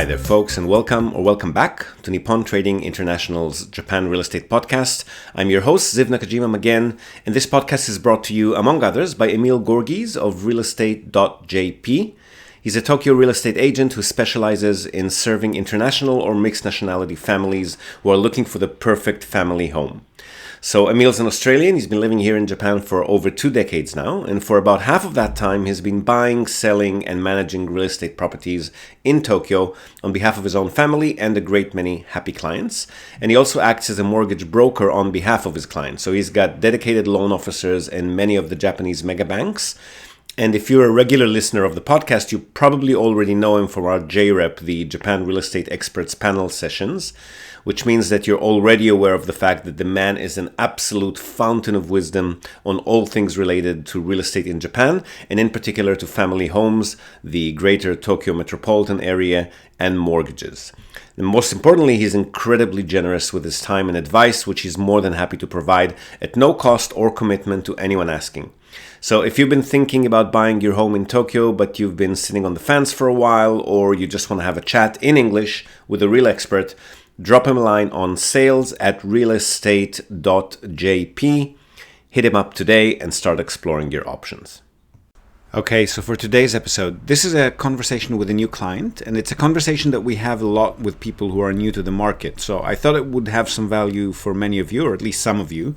Hi there, folks, and welcome back to Nippon Trading International's Japan Real Estate Podcast. I'm your host, Ziv Nakajima again, and this podcast is brought to you, among others, by Emil Gorgis of realestate.jp. He's a Tokyo real estate agent who specializes in serving international or mixed nationality families who are looking for the perfect family home. So Emil's an Australian. He's been living here in Japan for over 2 decades now, and for about half of that time he's been buying, selling, and managing real estate properties in Tokyo on behalf of his own family and a great many happy clients. And he also acts as a mortgage broker on behalf of his clients. So he's got dedicated loan officers in many of the Japanese mega banks. And if you're a regular listener of the podcast, you probably already know him from our JREP, the Japan Real Estate Experts panel sessions, which means that you're already aware of the fact that the man is an absolute fountain of wisdom on all things related to real estate in Japan, and in particular to family homes, the greater Tokyo metropolitan area, and mortgages. And most importantly, he's incredibly generous with his time and advice, which he's more than happy to provide at no cost or commitment to anyone asking. So if you've been thinking about buying your home in Tokyo, but you've been sitting on the fence for a while, or you just want to have a chat in English with a real expert, drop him a line on sales@realestate.jp. Hit him up today and start exploring your options. Okay, so for today's episode, this is a conversation with a new client, and it's a conversation that we have a lot with people who are new to the market. So I thought it would have some value for many of you, or at least some of you.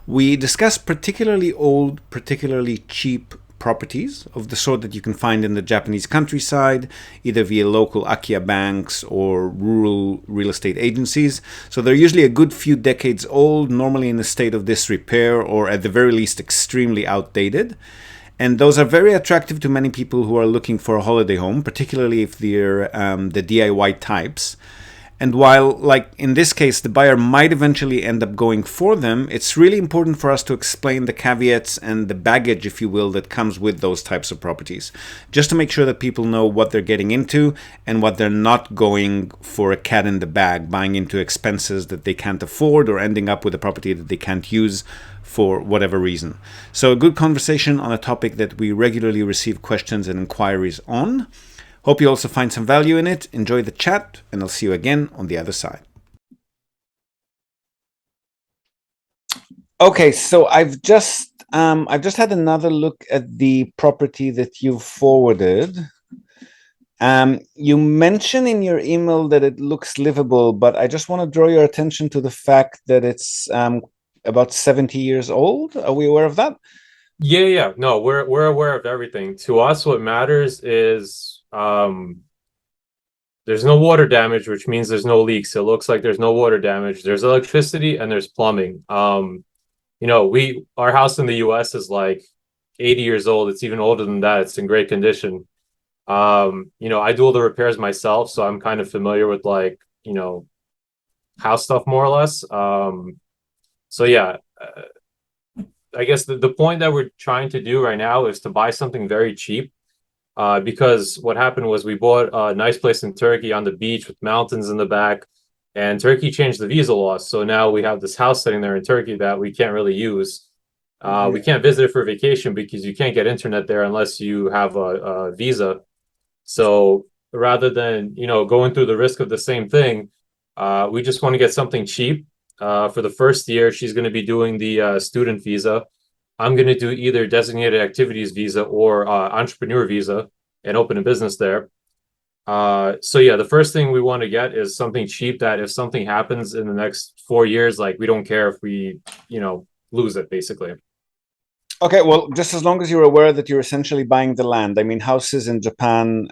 We discuss particularly old, particularly cheap properties of the sort that you can find in the Japanese countryside, either via local Akiya banks or rural real estate agencies. So they're usually a good few decades old, normally in a state of disrepair, or at the very least extremely outdated. And those are very attractive to many people who are looking for a holiday home, particularly if they're the DIY types. And while, like in this case, the buyer might eventually end up going for them, it's really important for us to explain the caveats and the baggage, if you will, that comes with those types of properties, just to make sure that people know what they're getting into and what they're not going for a cat in the bag, buying into expenses that they can't afford or ending up with a property that they can't use for whatever reason. So a good conversation on a topic that we regularly receive questions and inquiries on. Hope you also find some value in it. Enjoy the chat, and I'll see you again on the other side. Okay, so I've just had another look at the property that you've forwarded. You mentioned in your email that it looks livable, but I just want to draw your attention to the fact that it's about 70 years old. Are we aware of that? Yeah. No, we're aware of everything. To us, what matters is there's no water damage, which means there's no leaks. It looks like there's no water damage. There's electricity and there's plumbing. Our house in the US is like 80 years old. It's even older than that. It's in great condition. I do all the repairs myself, so I'm kind of familiar with house stuff more or less. I guess the point that we're trying to do right now is to buy something very cheap. Because what happened was we bought a nice place in Turkey on the beach with mountains in the back, and Turkey changed the visa laws. So now we have this house sitting there in Turkey that we can't really use. We can't visit it for vacation because you can't get internet there unless you have a visa. So rather than, going through the risk of the same thing, we just want to get something cheap. For the first year, she's going to be doing the student visa. I'm going to do either designated activities visa or entrepreneur visa and open a business there. The first thing we want to get is something cheap that if something happens in the next 4 years, we don't care if we, lose it, basically. Okay, well, just as long as you're aware that you're essentially buying the land. I mean, houses in Japan...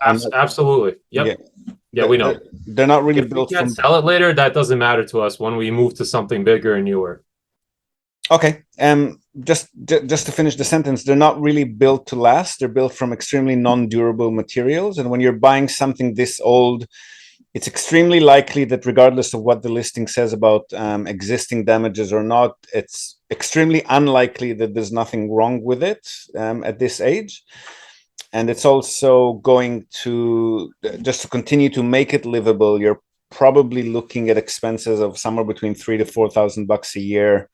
Absolutely. Yep. Yeah, we know. They're not really if built we can't sell it later, that doesn't matter to us when we move to something bigger and newer. Okay, just to finish the sentence, they're not really built to last. They're built from extremely non-durable materials. And when you're buying something this old, it's extremely likely that regardless of what the listing says about existing damages or not, it's extremely unlikely that there's nothing wrong with it at this age. And it's also going to, just to continue to make it livable, you're probably looking at expenses of somewhere between $3,000 to $4,000 a year.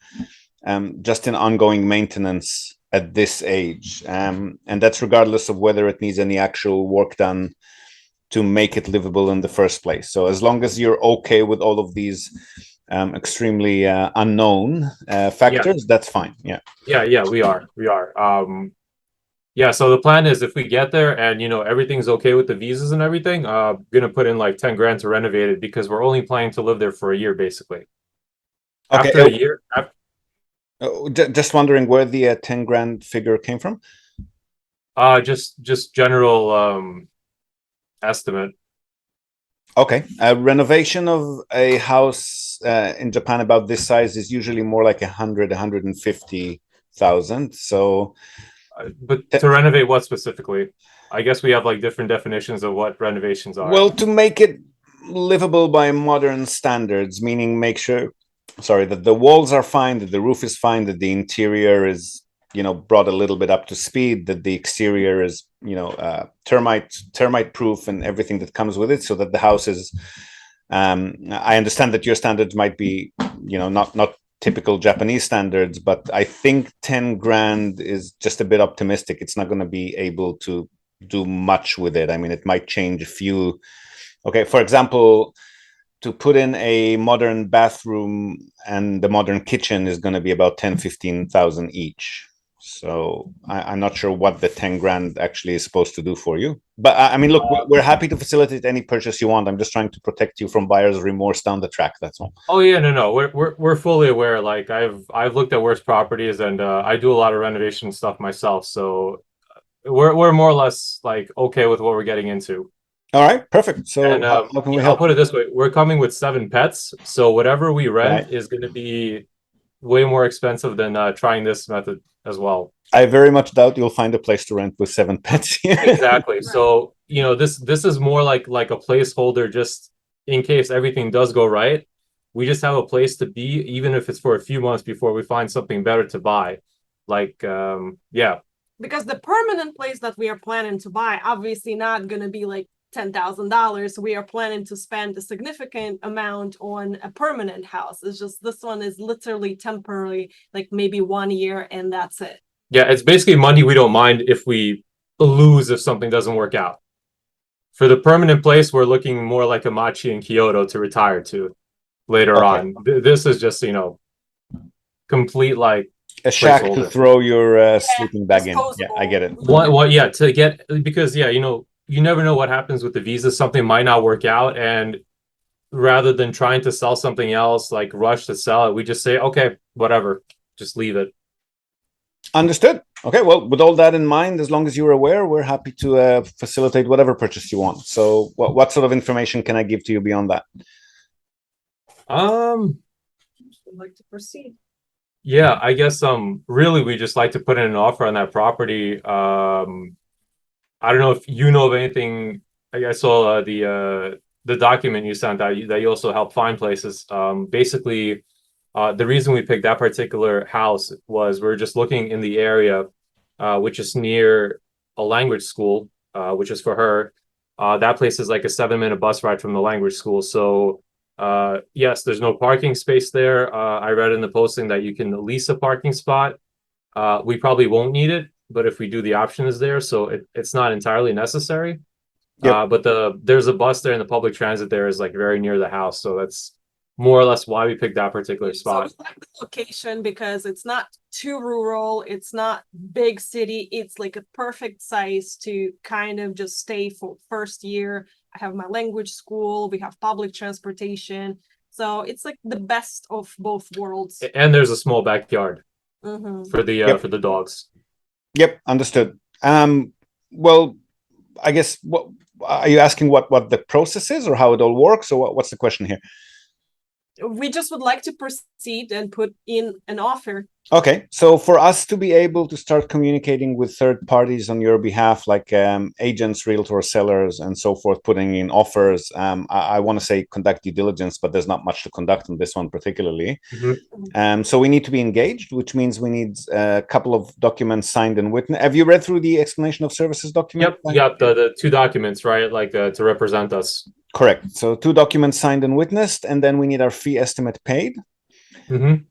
Just in ongoing maintenance at this age. And that's regardless of whether it needs any actual work done to make it livable in the first place. So as long as you're okay with all of these extremely unknown factors, that's fine. Yeah. Yeah, we are. Yeah, so the plan is if we get there and everything's okay with the visas and everything, gonna put in like 10 grand to renovate it because we're only planning to live there for a year basically. Okay. After a year, Just wondering where the 10 grand figure came from. just general estimate. Okay. A renovation of a house in Japan about this size is usually more like 150,000. So, But to renovate what specifically? I guess we have like different definitions of what renovations are. well, to make it livable by modern standards, meaning make sure, sorry, that the walls are fine, that the roof is fine, that the interior is, brought a little bit up to speed, that the exterior is, termite proof and everything that comes with it, so that the house is. I understand that your standards might be, not typical Japanese standards, but I think 10 grand is just a bit optimistic. It's not going to be able to do much with it. I mean, it might change a few. Okay, for example, to put in a modern bathroom and the modern kitchen is going to be about 10-15,000 each. So I'm not sure what the 10 grand actually is supposed to do for you. But I mean, look, we're happy to facilitate any purchase you want. I'm just trying to protect you from buyer's remorse down the track. That's all. Oh yeah, no, we're fully aware. Like I've looked at worse properties and I do a lot of renovation stuff myself. So we're more or less like okay with what we're getting into. All right, perfect. So And how can we I'll help? put it this way: we're coming with 7 pets, so whatever we rent Right. is going to be way more expensive than trying this method as well. I very much doubt you'll find a place to rent with 7 pets. Exactly. So this is more like a placeholder, just in case everything does go right. We just have a place to be, even if it's for a few months before we find something better to buy. Like, yeah. Because the permanent place that we are planning to buy, obviously not going to be like $10,000. We are planning to spend a significant amount on a permanent house. It's just this one is literally temporary, like maybe 1 year, and that's it. Yeah, it's basically money we don't mind if we lose if something doesn't work out. For the permanent place, we're looking more like a Machi in Kyoto to retire to later on. This is just, complete like A shack to throw your sleeping bag in. Yeah, I get it. Yeah, to get, because you never know what happens with the visa. Something might not work out, and rather than trying to sell something else, like rush to sell it, we just say, okay, whatever, just leave it. Understood. Okay, well, with all that in mind, as long as you're aware, we're happy to facilitate whatever purchase you want. So what sort of information can I give to you beyond that? Would like to proceed. Yeah, I guess really we just like to put in an offer on that property. I don't know if you know of anything. I saw the document you sent out that you also help find places. Basically, the reason we picked that particular house was we're just looking in the area, which is near a language school, which is for her. That place is like a 7-minute bus ride from the language school. So yes, there's no parking space there. I read in the posting that you can lease a parking spot. We probably won't need it, but if we do, the option is there. So it's not entirely necessary. Yep. But there's a bus there and the public transit there is like very near the house. So that's more or less why we picked that particular spot. So we like the location because it's not too rural, it's not big city, it's like a perfect size to kind of just stay for first year. I have my language school, we have public transportation, so it's like the best of both worlds. And there's a small backyard for the dogs. Yep, understood. Well, I guess what are you asking? What the process is, or how it all works, or what's the question here? We just would like to proceed and put in an offer. Okay, so for us to be able to start communicating with third parties on your behalf, like agents, realtor, sellers, and so forth, putting in offers, I want to say conduct due diligence, but there's not much to conduct on this one particularly. So we need to be engaged, which means we need a couple of documents signed and witnessed. Have you read through the explanation of services document? Yep, the 2 documents, right? Like to represent us. Correct. So 2 documents signed and witnessed, and then we need our fee estimate paid.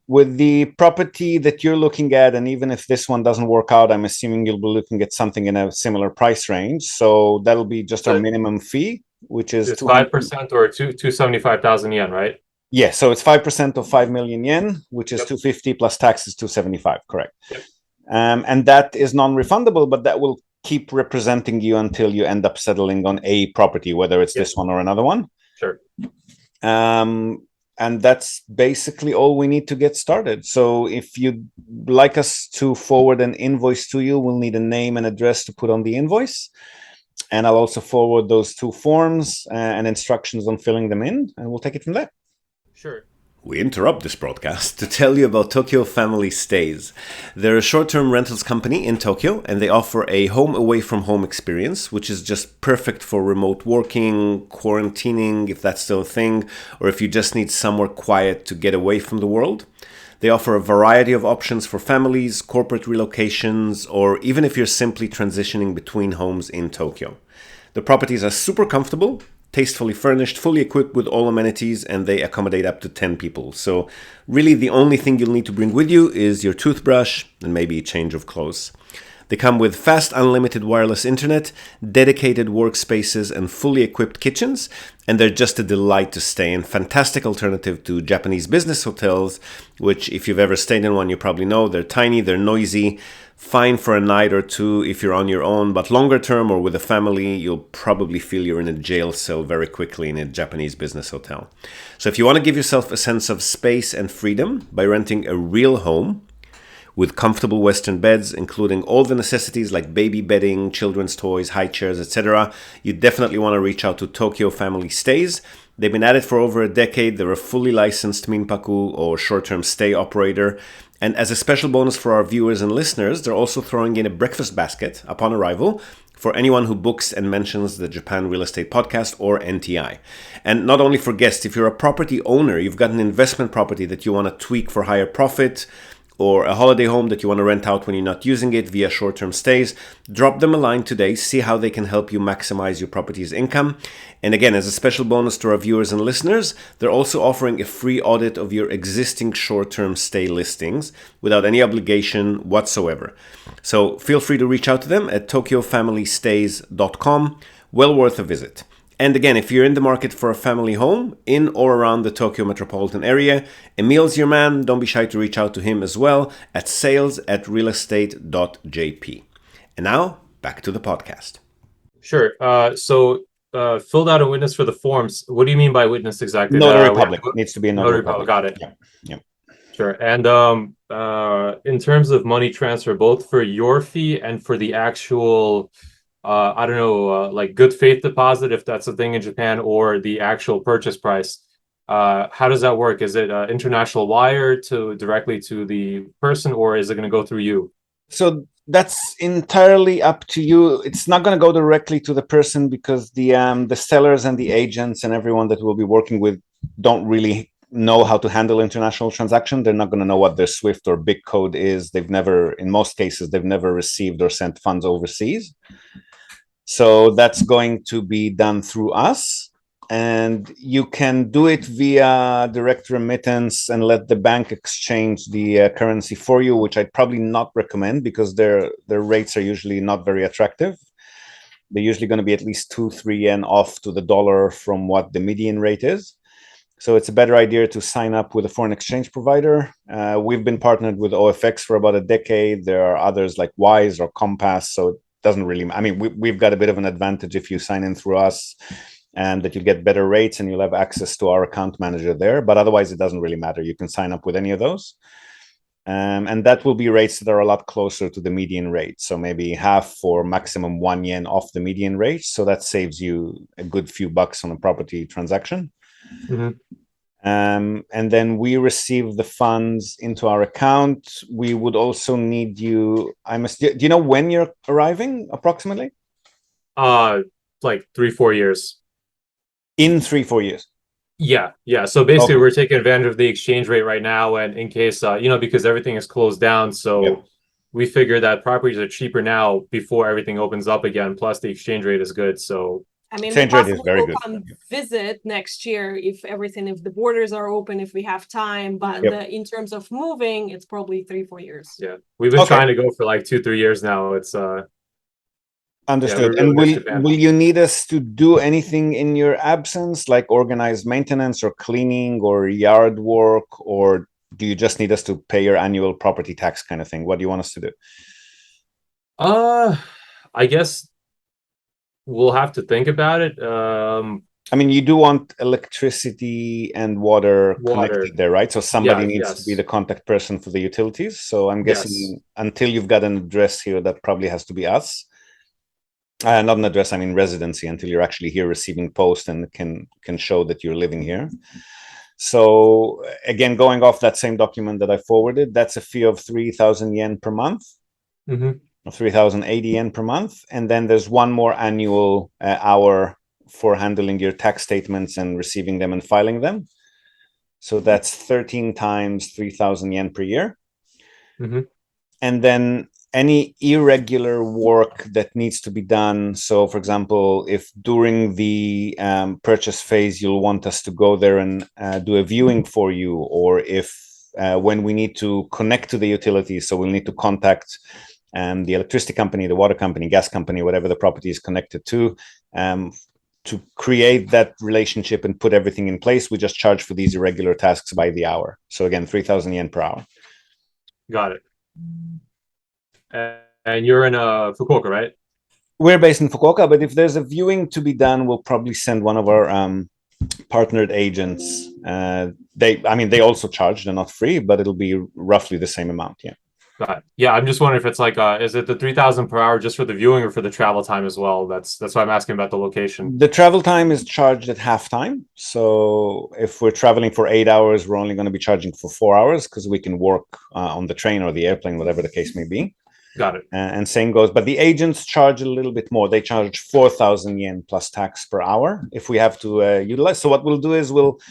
With the property that you're looking at, and even if this one doesn't work out, I'm assuming you'll be looking at something in a similar price range. So that'll be just our minimum fee. which is It's 5% or 275,000 yen, right? Yeah, so it's 5% of 5 million yen, which is 250 plus taxes 275, correct. Yep. And that is non-refundable, but that will keep representing you until you end up settling on a property, whether it's this one or another one. Sure. And that's basically all we need to get started. So if you'd like us to forward an invoice to you, we'll need a name and address to put on the invoice. And I'll also forward those 2 forms and instructions on filling them in, and we'll take it from there. Sure. We interrupt this broadcast to tell you about Tokyo Family Stays. They're a short-term rentals company in Tokyo, and they offer a home away from home experience, which is just perfect for remote working, quarantining, if that's still a thing, or if you just need somewhere quiet to get away from the world. They offer a variety of options for families, corporate relocations, or even if you're simply transitioning between homes in Tokyo. The properties are super comfortable, tastefully furnished, fully equipped with all amenities, and they accommodate up to 10 people. So really the only thing you'll need to bring with you is your toothbrush and maybe a change of clothes. They come with fast unlimited wireless internet, dedicated workspaces, and fully equipped kitchens, and they're just a delight to stay in. Fantastic alternative to Japanese business hotels, which if you've ever stayed in one, you probably know they're tiny, they're noisy, fine for a night or two if you're on your own, but longer term or with a family, you'll probably feel you're in a jail cell very quickly in a Japanese business hotel. So if you want to give yourself a sense of space and freedom by renting a real home with comfortable Western beds, including all the necessities like baby bedding, children's toys, high chairs, etc., you definitely want to reach out to Tokyo Family Stays. They've been at it for over a decade. They're a fully licensed minpaku or short-term stay operator. And as a special bonus for our viewers and listeners, they're also throwing in a breakfast basket upon arrival for anyone who books and mentions the Japan Real Estate Podcast or NTI. And not only for guests, if you're a property owner, you've got an investment property that you want to tweak for higher profit, or a holiday home that you want to rent out when you're not using it via short-term stays, drop them a line today, see how they can help you maximize your property's income. And again, as a special bonus to our viewers and listeners, they're also offering a free audit of your existing short-term stay listings without any obligation whatsoever. So feel free to reach out to them at tokyofamilystays.com. Well worth a visit. And again, if you're in the market for a family home in or around the Tokyo metropolitan area, Emil's your man. Don't be shy to reach out to him as well at sales@realestate.jp. And now, back to the podcast. Sure. So filled out a witness for the forms. What do you mean by witness exactly? Notary public. Needs to be a notary public. Got it. Yeah. Sure. And in terms of money transfer, both for your fee and for the actual I don't know, like good faith deposit, if that's a thing in Japan, or the actual purchase price. How does that work? Is it international wire directly to the person, or is it going to go through you? So that's entirely up to you. It's not going to go directly to the person because the sellers and the agents and everyone that we'll be working with don't really know how to handle international transaction. They're not going to know what their SWIFT or BIC code is. In most cases, they've never received or sent funds overseas. So that's going to be done through us, and you can do it via direct remittance and let the bank exchange the currency for you, which I'd probably not recommend because their rates are usually not very attractive. They're usually going to be at least 2-3 yen off to the dollar from what the median rate is. So it's a better idea to sign up with a foreign exchange provider. We've been partnered with OFX for about a decade. There are others like Wise or Compass, so doesn't really, I mean, we've got a bit of an advantage if you sign in through us, and that you get better rates and you'll have access to our account manager there. But otherwise, it doesn't really matter. You can sign up with any of those. And that will be rates that are a lot closer to the median rate. So maybe half or maximum 1 yen off the median rate. So that saves you a good few bucks on a property transaction. Mm-hmm. And then we receive the funds into our account. We would also need you. Do you know when you're arriving approximately? Like 3-4 years. In 3-4 years. Yeah. So basically, Okay. we're taking advantage of the exchange rate right now, and in case because everything is closed down, so we figure that properties are cheaper now before everything opens up again. Plus, the exchange rate is good, so. I mean, exchange rate is very good. Come visit next year if the borders are open, if we have time. But in terms of moving, it's probably 3-4 years. Yeah, we've been trying to go for like 2-3 years now. It's Understood. we And really miss Japan. will you need us to do anything in your absence, like organize maintenance or cleaning or yard work, or do you just need us to pay your annual property tax kind of thing? What do you want us to do? I guess we'll have to think about it. I mean, you do want electricity and water Water. connected there, right? So somebody Yeah, needs to be yes. the contact person for the utilities. So I'm Yes. guessing until you've got an address here, that probably has to be us. Not an address, I mean residency, until you're actually here receiving post and can show that you're living here. So again, going off that same document that I forwarded, that's a fee of 3,000 yen per month. Mhm. 3,080 yen per month. And then there's one more annual hour for handling your tax statements and receiving them and filing them. So that's 13 times 3,000 yen per year. Mhm. And then any irregular work that needs to be done. So, for example, if during the purchase phase you'll want us to go there and do a viewing for you, or if when we need to connect to the utilities, so we'll need to contact the electricity company, the water company, gas company, whatever the property is connected to create that relationship and put everything in place, we just charge for these irregular tasks by the hour. So again, 3,000 yen per hour. Got it. And you're in Fukuoka, right? We're based in Fukuoka, but if there's a viewing to be done, we'll probably send one of our partnered agents. They also charge; they're not free, but it'll be roughly the same amount. Yeah. Got it. Yeah, I'm just wondering if it's like, is it the 3,000 per hour just for the viewing or for the travel time as well? That's why I'm asking about the location. The travel time is charged at halftime. So if we're traveling for 8 hours, we're only going to be charging for 4 hours because we can work on the train or the airplane, whatever the case may be. Got it. And same goes, but the agents charge a little bit more. They charge 4,000 yen plus tax per hour if we have to utilize. So what we'll do is we'll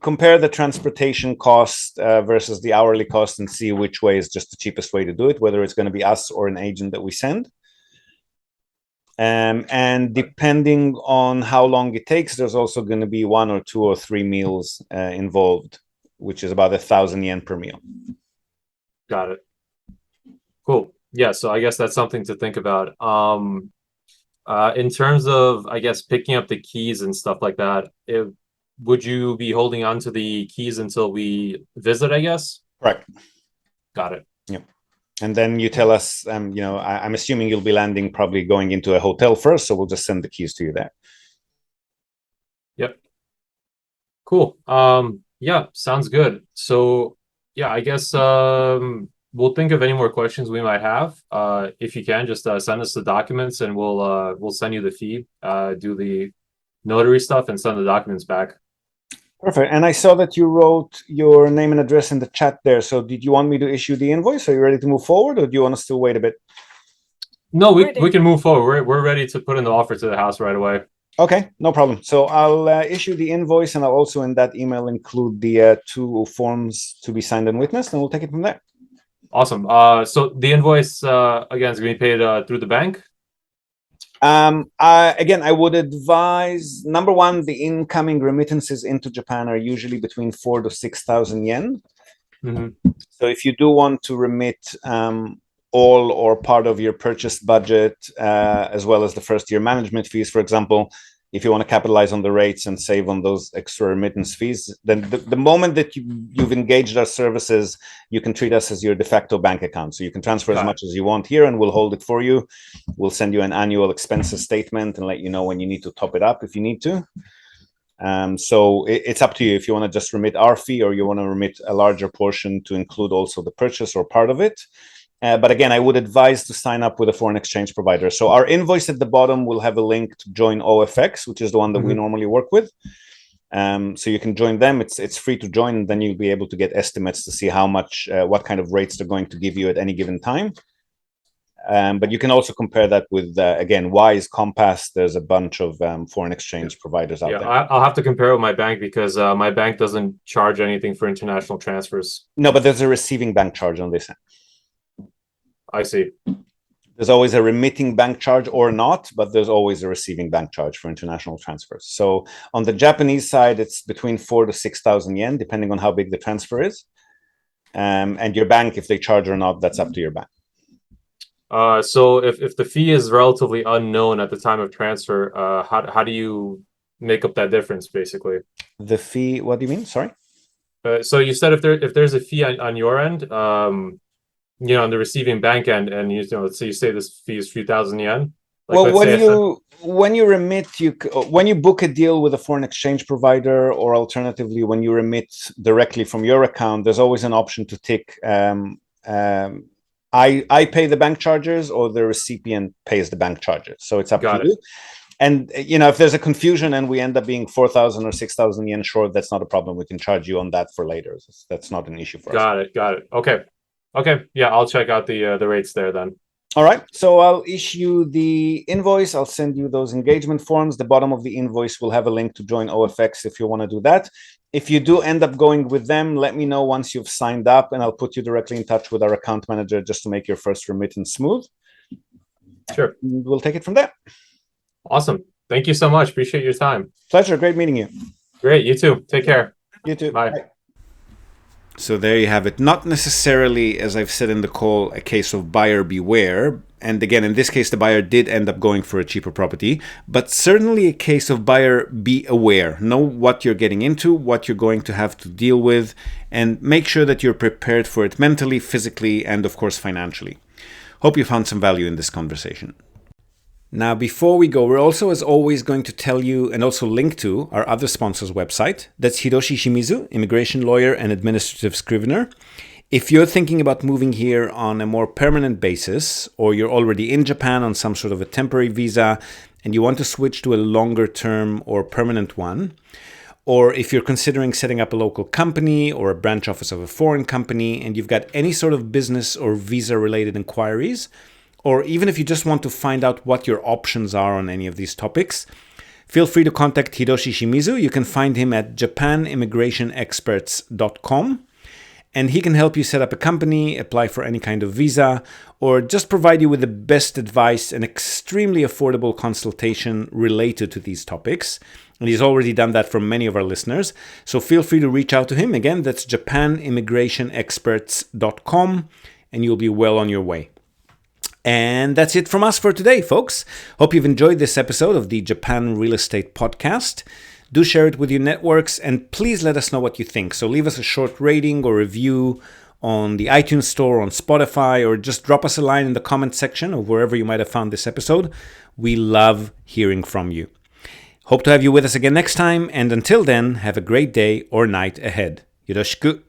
compare the transportation cost versus the hourly cost and see which way is just the cheapest way to do it, whether it's going to be us or an agent that we send. And depending on how long it takes, there's also going to be 1 or 2 or 3 meals involved, which is about 1,000 yen per meal. Got it. Cool. Yeah, so I guess that's something to think about. In terms of, I guess, picking up the keys and stuff like that, would you be holding on to the keys until we visit, I guess? Correct. Got it. Yep. And then you tell us, I'm assuming you'll be landing probably going into a hotel first, so we'll just send the keys to you there. Yep. Cool. Yeah, sounds good. So, yeah, I guess we'll think of any more questions we might have. If you can, just send us the documents and we'll send you the fee, do the notary stuff and send the documents back. Perfect. And I saw that you wrote your name and address in the chat there. So did you want me to issue the invoice? Are you ready to move forward, or do you want to still wait a bit? No, we can move forward. We're ready to put in the offer to the house right away. Okay, no problem. So I'll issue the invoice, and I'll also in that email include the 2 forms to be signed and witnessed, and we'll take it from there. Awesome. So the invoice again is going to be paid through the bank. I would advise, number one, the incoming remittances into Japan are usually between 4,000 to 6,000 yen. Mm-hmm. So if you do want to remit all or part of your purchase budget, as well as the first year management fees, for example, if you want to capitalize on the rates and save on those extra remittance fees, then the moment that you've engaged our services, you can treat us as your de facto bank account. So you can transfer as much as you want here and we'll hold it for you. We'll send you an annual expenses statement and let you know when you need to top it up if you need to. So it's up to you if you want to just remit our fee or you want to remit a larger portion to include also the purchase or part of it. But again, I would advise to sign up with a foreign exchange provider. So our invoice at the bottom will have a link to join OFX, which is the one that we normally work with. So you can join them. It's free to join, and then you'll be able to get estimates to see how much, what kind of rates they're going to give you at any given time. But you can also compare that with, again, Wise, Compass. There's a bunch of foreign exchange providers out there. I'll have to compare with my bank because my bank doesn't charge anything for international transfers. No, but there's a receiving bank charge on this. I see. There's always a remitting bank charge or not, but there's always a receiving bank charge for international transfers. So on the Japanese side, it's between 4,000 to 6,000 yen, depending on how big the transfer is. And your bank, if they charge or not, that's up to your bank. So if the fee is relatively unknown at the time of transfer, how do you make up that difference basically? The fee, what do you mean? Sorry? So you said if there's a fee on your end, on the receiving bank end, and let's say you say this fee is a few thousand yen. Like, Well, let's say when you remit, when you book a deal with a foreign exchange provider, or alternatively when you remit directly from your account, there's always an option to tick I pay the bank charges, or the recipient pays the bank charges. So it's up to you. And if there's a confusion and we end up being 4,000 or 6,000 yen short, that's not a problem. We can charge you on that for later. That's not an issue for us. Got it. Okay. Yeah, I'll check out the rates there then. All right. So I'll issue the invoice. I'll send you those engagement forms. The bottom of the invoice will have a link to join OFX if you want to do that. If you do end up going with them, let me know once you've signed up, and I'll put you directly in touch with our account manager just to make your first remittance smooth. Sure. And we'll take it from there. Awesome. Thank you so much. Appreciate your time. Pleasure. Great meeting you. Great. You too. Take care. You too. Bye. Bye. So there you have it. Not necessarily, as I've said in the call, a case of buyer beware. And again, in this case, the buyer did end up going for a cheaper property, but certainly a case of buyer be aware. Know what you're getting into, what you're going to have to deal with, and make sure that you're prepared for it mentally, physically, and of course, financially. Hope you found some value in this conversation. Now, before we go, we're also, as always, going to tell you and also link to our other sponsor's website. That's Hiroshi Shimizu, immigration lawyer and administrative scrivener. If you're thinking about moving here on a more permanent basis, or you're already in Japan on some sort of a temporary visa and you want to switch to a longer term or permanent one, or if you're considering setting up a local company or a branch office of a foreign company and you've got any sort of business or visa related inquiries, or even if you just want to find out what your options are on any of these topics, feel free to contact Hiroshi Shimizu. You can find him at japanimmigrationexperts.com, and he can help you set up a company, apply for any kind of visa, or just provide you with the best advice and extremely affordable consultation related to these topics. And he's already done that for many of our listeners. So feel free to reach out to him. Again, that's japanimmigrationexperts.com, and you'll be well on your way. And that's it from us for today, folks. Hope you've enjoyed this episode of the Japan Real Estate Podcast. Do share it with your networks, and please let us know what you think. So leave us a short rating or review on the iTunes Store, on Spotify, or just drop us a line in the comment section of wherever you might have found this episode. We love hearing from you. Hope to have you with us again next time, and until then, have a great day or night ahead. Yoroshiku.